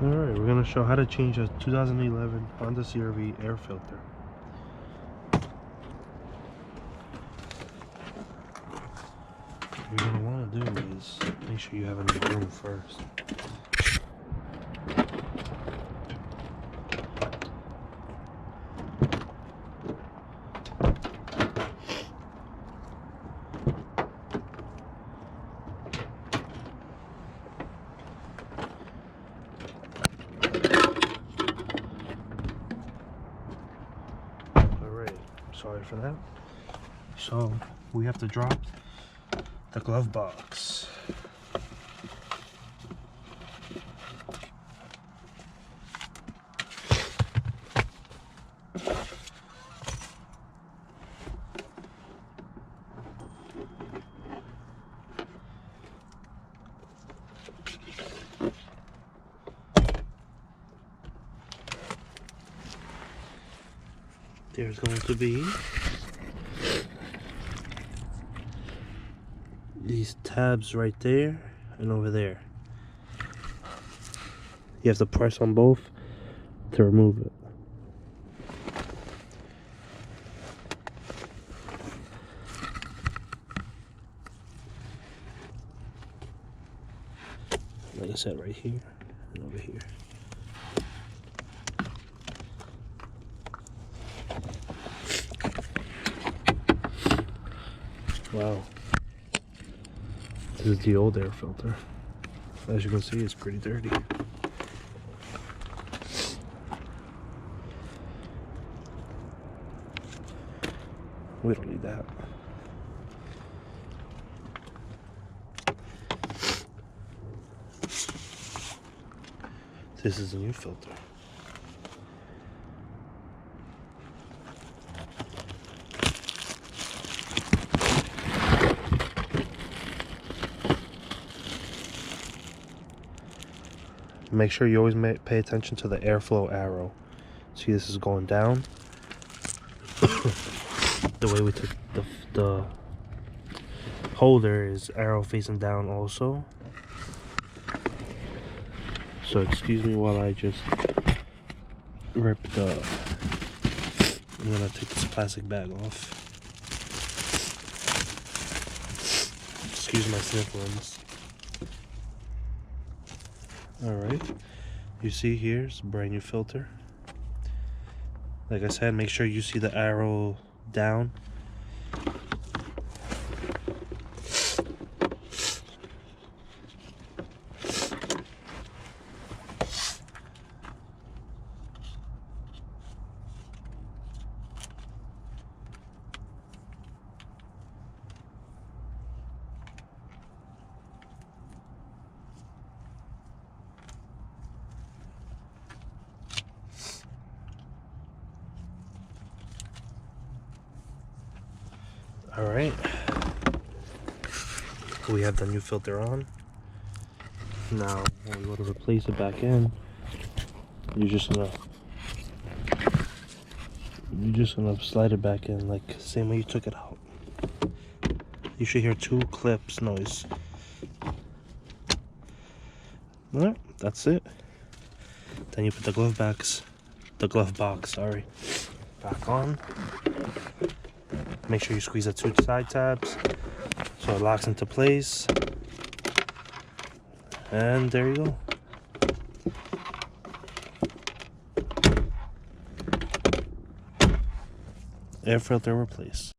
Alright, we're going to show how to change a 2011 Honda CR-V air filter. What you're going to want to do is make sure you have enough room first. Sorry for that. So we have to drop the glove box. There's going to be these tabs right there and over there. You have to press on both to remove it. Like I said, right here and over here. Wow. This is the old air filter. As you can see, it's pretty dirty. We don't need that. This is a new filter. Make sure you always pay attention to the airflow arrow. See, this is going down. The way we took the holder is arrow facing down also. So excuse me while I just rip the... I'm gonna take this plastic bag off. Excuse my snifflings. Alright, you see here's a brand new filter. Like I said, make sure you see the arrow down. Alright, we have the new filter on. Now when we go to replace it back in, you're just gonna slide it back in like same way you took it out. You should hear 2 clips noise. Alright, that's it. Then you put the glove box, sorry, back on. Make sure you squeeze the 2 side tabs so it locks into place. And there you go. Air filter replaced.